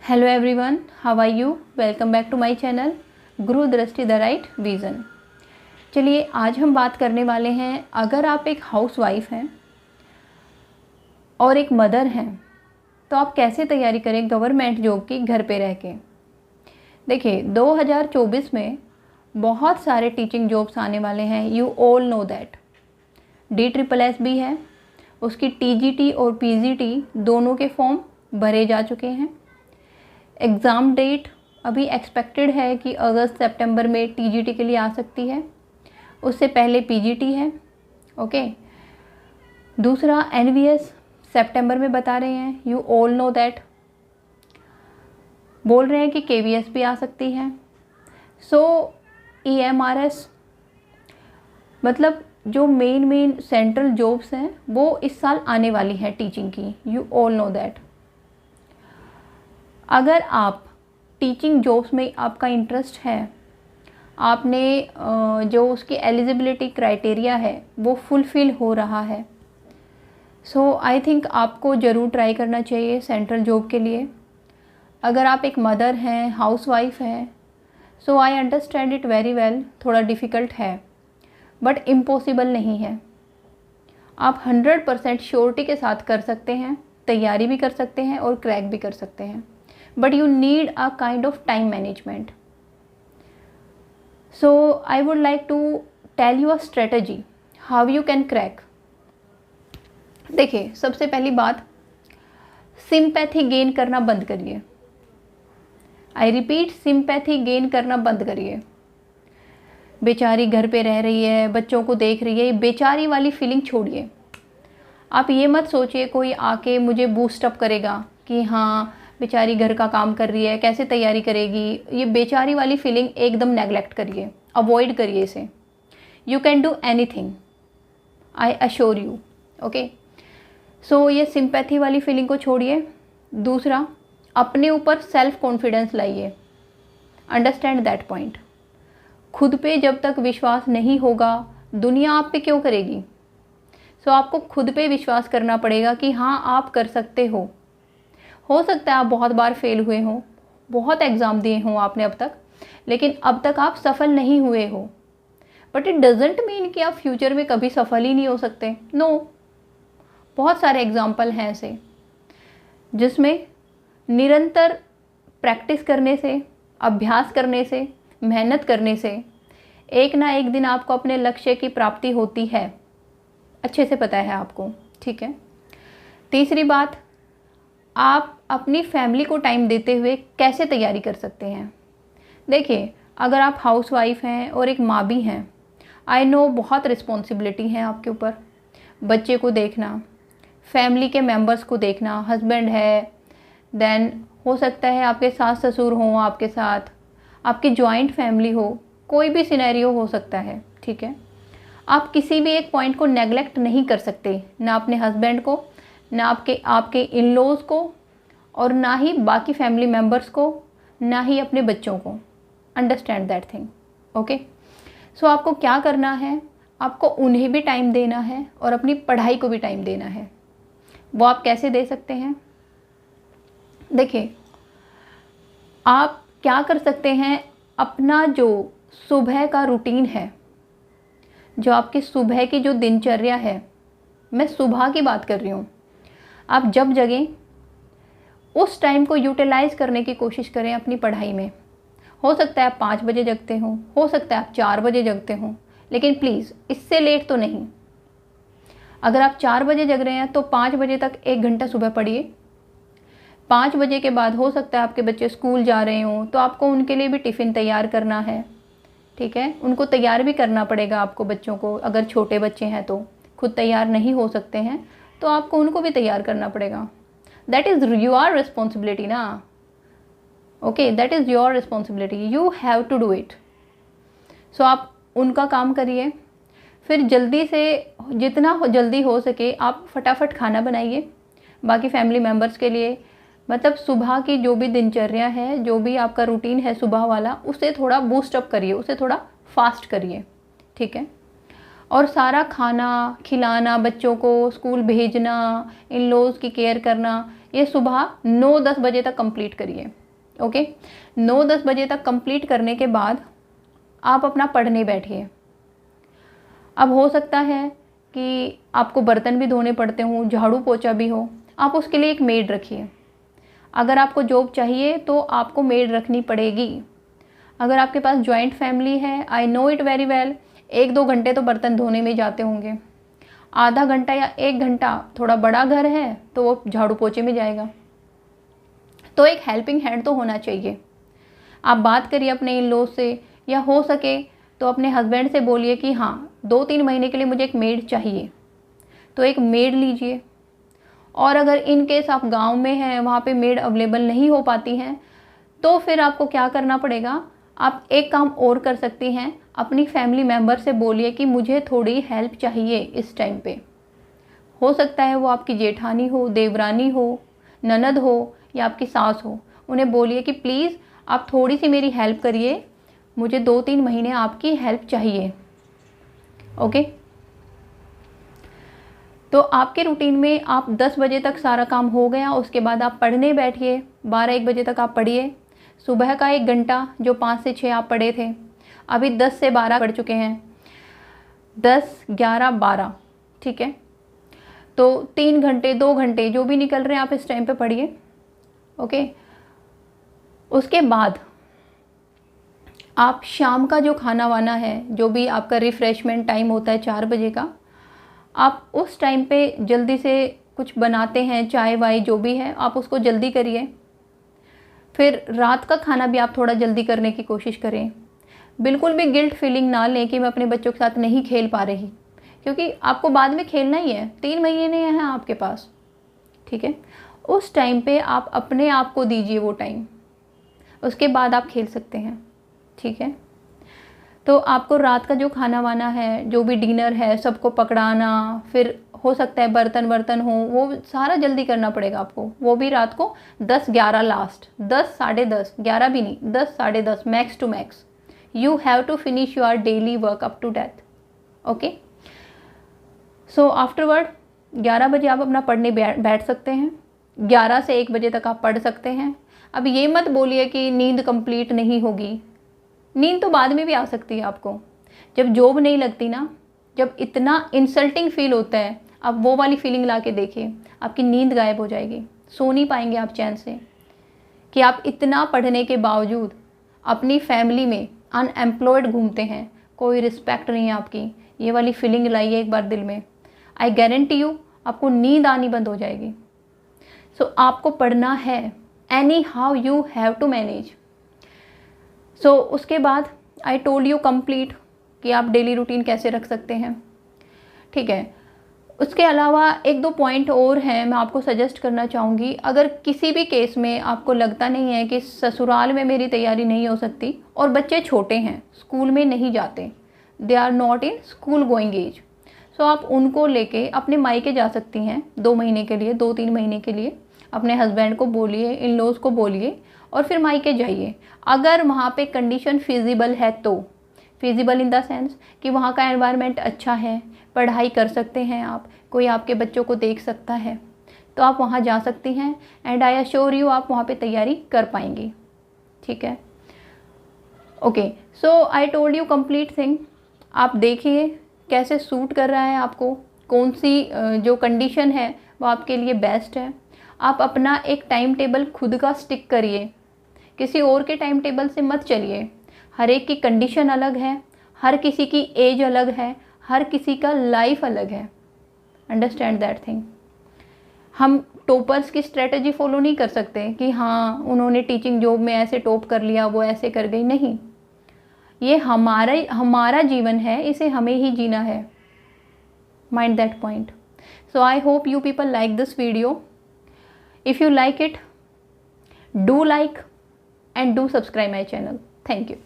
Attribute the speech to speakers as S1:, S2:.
S1: Hello everyone, how are you? Welcome back to my channel Guru Drishti the right vision. चलिए आज हम बात करने वाले हैं, अगर आप एक हाउसवाइफ हैं और एक मदर हैं तो आप कैसे तैयारी करें गवर्नमेंट जॉब की घर पे रह के। देखिए 2024 में बहुत सारे टीचिंग जॉब्स आने वाले हैं, you all know that. DSSS भी है, उसकी TGT और PGT दोनों के फॉर्म भरे जा चुके हैं। एग्ज़ाम डेट अभी एक्सपेक्टेड है कि अगस्त सितंबर में TGT के लिए आ सकती है, उससे पहले PGT है। ओके, दूसरा NVS सितंबर में बता रहे हैं, यू ऑल नो दैट। बोल रहे हैं कि KVS भी आ सकती है। सो EMRS मतलब जो मेन सेंट्रल जॉब्स हैं वो इस साल आने वाली हैं टीचिंग की, यू ऑल नो दैट। अगर आप टीचिंग जॉब्स में आपका इंटरेस्ट है, आपने जो उसकी एलिजिबिलिटी क्राइटेरिया है वो फुलफ़िल हो रहा है, सो आई थिंक आपको ज़रूर ट्राई करना चाहिए सेंट्रल जॉब के लिए। अगर आप एक मदर हैं, हाउसवाइफ हैं, so I understand it very well, थोड़ा डिफ़िकल्ट है बट इम्पॉसिबल नहीं है। आप 100% श्योरिटी के साथ कर सकते हैं, तैयारी भी कर सकते हैं और क्रैक भी कर सकते हैं, but you need a kind of time management. So I would like to tell you a strategy how you can crack. देखिए सबसे पहली बात, सिंपैथी गेन करना बंद करिए। आई रिपीट, सिंपैथी गेन करना बंद करिए। बेचारी घर पे रह रही है, बच्चों को देख रही है, ये बेचारी वाली फीलिंग छोड़िए। आप ये मत सोचिए कोई आके मुझे बूस्ट अप करेगा कि हाँ बेचारी घर का काम कर रही है, कैसे तैयारी करेगी। ये बेचारी वाली फीलिंग एकदम नेगलेक्ट करिए, अवॉइड करिए इसे। You can do anything, I assure you. Okay, so ये सिंपैथी वाली फीलिंग को छोड़िए। दूसरा, अपने ऊपर सेल्फ कॉन्फिडेंस लाइए। Understand that point. खुद पे जब तक विश्वास नहीं होगा, दुनिया आप पे क्यों करेगी। सो आपको खुद पे विश्वास करना पड़ेगा कि हाँ आप कर सकते हो। सकता है आप बहुत बार फेल हुए हों, बहुत एग्ज़ाम दिए हों आपने अब तक, लेकिन अब तक आप सफल नहीं हुए हो, बट इट डजेंट मीन कि आप फ्यूचर में कभी सफल ही नहीं हो सकते। नो, बहुत सारे एग्जाम्पल हैं ऐसे जिसमें निरंतर प्रैक्टिस करने से, अभ्यास करने से, मेहनत करने से एक ना एक दिन आपको अपने लक्ष्य की प्राप्ति होती है। अच्छे से पता है आपको, ठीक है। तीसरी बात, आप अपनी फैमिली को टाइम देते हुए कैसे तैयारी कर सकते हैं। देखिए अगर आप हाउसवाइफ हैं और एक माँ भी हैं, आई नो बहुत रिस्पॉन्सिबिलिटी है आपके ऊपर। बच्चे को देखना, फैमिली के मेंबर्स को देखना, हस्बैंड है, देन हो सकता है आपके सास ससुर हों आपके साथ, आपकी जॉइंट फैमिली हो, कोई भी सिनेरियो हो सकता है, ठीक है। आप किसी भी एक पॉइंट को नेगलेक्ट नहीं कर सकते, ना अपने हस्बैंड को, ना आपके इन लॉज को, और ना ही बाकी फैमिली मेम्बर्स को, ना ही अपने बच्चों को। Understand that thing. ओके, सो आपको क्या करना है, आपको उन्हें भी टाइम देना है और अपनी पढ़ाई को भी टाइम देना है। वो आप कैसे दे सकते हैं? देखिए आप क्या कर सकते हैं, अपना जो सुबह का रूटीन है, जो आपकी सुबह की जो दिनचर्या है, मैं सुबह की बात कर रही हूँ, आप जब जगें उस टाइम को यूटिलाइज़ करने की कोशिश करें अपनी पढ़ाई में। हो सकता है आप 5 बजे जगते हो सकता है आप 4 बजे जगते हों, लेकिन प्लीज़ इससे लेट तो नहीं। अगर आप 4 बजे जग रहे हैं तो 5 बजे तक 1 घंटा सुबह पढ़िए। 5 बजे के बाद हो सकता है आपके बच्चे स्कूल जा रहे हों, तो आपको उनके लिए भी टिफ़िन तैयार करना है, ठीक है। उनको तैयार भी करना पड़ेगा आपको, बच्चों को। अगर छोटे बच्चे हैं तो खुद तैयार नहीं हो सकते हैं तो आपको उनको भी तैयार करना पड़ेगा। दैट इज़ योर रिस्पॉन्सिबिलिटी ना। Okay, that is your responsibility, you have to do it. So आप उनका काम करिए, फिर जल्दी से, जितना जल्दी हो सके आप फटाफट खाना बनाइए बाकी फैमिली मेम्बर्स के लिए। मतलब सुबह की जो भी दिनचर्या है, जो भी आपका रूटीन है सुबह वाला, उसे थोड़ा बूस्ट अप करिए, उसे थोड़ा फास्ट करिए, ठीक है। और सारा खाना खिलाना, बच्चों को स्कूल भेजना, इन लॉज की केयर करना, ये सुबह 9-10 बजे तक कंप्लीट करिए। ओके, 9-10 बजे तक कंप्लीट करने के बाद आप अपना पढ़ने बैठिए। अब हो सकता है कि आपको बर्तन भी धोने पड़ते हों, झाड़ू पोछा भी हो, आप उसके लिए एक मेड रखिए। अगर आपको जॉब चाहिए तो आपको मेड रखनी पड़ेगी। अगर आपके पास जॉइंट फैमिली है, I know it very well, 1-2 घंटे तो बर्तन धोने में जाते होंगे, आधा घंटा या 1 घंटा थोड़ा बड़ा घर है तो वो झाड़ू पोछे में जाएगा। तो एक हेल्पिंग हैंड तो होना चाहिए। आप बात करिए अपने इन लॉज से, या हो सके तो अपने हस्बैंड से बोलिए कि हाँ 2-3 महीने के लिए मुझे एक मेड चाहिए, तो एक मेड लीजिए। और अगर इन केस आप गांव में हैं, वहाँ पे मेड अवेलेबल नहीं हो पाती हैं, तो फिर आपको क्या करना पड़ेगा, आप एक काम और कर सकती हैं, अपनी फैमिली मेम्बर से बोलिए कि मुझे थोड़ी हेल्प चाहिए इस टाइम पे। हो सकता है वो आपकी जेठानी हो, देवरानी हो, ननद हो या आपकी सास हो। उन्हें बोलिए कि प्लीज़ आप थोड़ी सी मेरी हेल्प करिए, मुझे 2-3 महीने आपकी हेल्प चाहिए। ओके, तो आपके रूटीन में आप 10 बजे तक सारा काम हो गया, उसके बाद आप पढ़ने बैठिए, 12-1 बजे तक आप पढ़िए। सुबह का 1 घंटा जो 5 से 6 आप पढ़े थे, अभी 10 से 12 पढ़ चुके हैं, 10, 11, 12, ठीक है। तो 3 घंटे 2 घंटे जो भी निकल रहे हैं आप इस टाइम पे पढ़िए। ओके, उसके बाद आप शाम का जो खाना वाना है, जो भी आपका रिफ़्रेशमेंट टाइम होता है 4 बजे का, आप उस टाइम पे जल्दी से कुछ बनाते हैं, चाय वाय जो भी है आप उसको जल्दी करिए। फिर रात का खाना भी आप थोड़ा जल्दी करने की कोशिश करें। बिल्कुल भी गिल्ट फीलिंग ना लें कि मैं अपने बच्चों के साथ नहीं खेल पा रही, क्योंकि आपको बाद में खेलना ही है, 3 महीने हैं आपके पास, ठीक है। उस टाइम पे आप अपने आप को दीजिए वो टाइम, उसके बाद आप खेल सकते हैं, ठीक है। तो आपको रात का जो खाना वाना है, जो भी डिनर है, सबको पकड़ाना, फिर हो सकता है बर्तन वर्तन हो, वो सारा जल्दी करना पड़ेगा आपको। वो भी रात को 10-11 लास्ट, 10, साढ़े 10, 11 भी नहीं, 10, साढ़े 10 max to max. You have to finish your daily work up to death. Okay, so afterward 11 बजे आप अपना पढ़ने बैठ सकते हैं। 11 से 1 बजे तक आप पढ़ सकते हैं। अब ये मत बोलिए कि नींद कंप्लीट नहीं होगी, नींद तो बाद में भी आ सकती है आपको। जब जॉब नहीं लगती ना, जब इतना इंसल्टिंग फील होता है, आप वो वाली फीलिंग ला के देखिए, आपकी नींद गायब हो जाएगी, सो नहीं पाएंगे आप चैन से, कि आप इतना पढ़ने के बावजूद अपनी फैमिली में अनएम्प्लॉयड घूमते हैं, कोई रिस्पेक्ट नहीं है आपकी। ये वाली फीलिंग लाइए एक बार दिल में, आई गारंटी यू आपको नींद आनी बंद हो जाएगी। सो आपको पढ़ना है, anyhow you have to manage. So उसके बाद आई टोल्ड यू कंप्लीट कि आप डेली रूटीन कैसे रख सकते हैं, ठीक है। उसके अलावा 1-2 पॉइंट और हैं, मैं आपको सजेस्ट करना चाहूँगी। अगर किसी भी केस में आपको लगता नहीं है कि ससुराल में मेरी तैयारी नहीं हो सकती, और बच्चे छोटे हैं, स्कूल में नहीं जाते, they are not in school going age, so आप उनको लेके अपने मायके जा सकती हैं 2 महीने के लिए, 2-3 महीने के लिए। अपने हस्बैंड को बोलिए, इन लॉज को बोलिए, और फिर मायके जाइए। अगर वहाँ पे कंडीशन फिजिबल है तो, फिजिबल इन द सेंस कि वहाँ का एनवायरनमेंट अच्छा है, पढ़ाई कर सकते हैं आप, कोई आपके बच्चों को देख सकता है, तो आप वहाँ जा सकती हैं। एंड आई अश्योर यू आप वहाँ पे तैयारी कर पाएंगी, ठीक है। Okay, so I told you complete thing. आप देखिए कैसे सूट कर रहा है आपको, कौन सी जो कंडीशन है वो आपके लिए बेस्ट है। आप अपना एक टाइम टेबल खुद का स्टिक करिए, किसी और के टाइम टेबल से मत चलिए। हर एक की कंडीशन अलग है, हर किसी की एज अलग है, हर किसी का लाइफ अलग है, अंडरस्टैंड दैट थिंग। हम टॉपर्स की स्ट्रेटजी फॉलो नहीं कर सकते कि हाँ उन्होंने टीचिंग जॉब में ऐसे टॉप कर लिया, वो ऐसे कर गई, नहीं। ये हमारा जीवन है, इसे हमें ही जीना है, mind that point. So I hope you people like this video. If you like it, do like and do subscribe my channel. Thank you.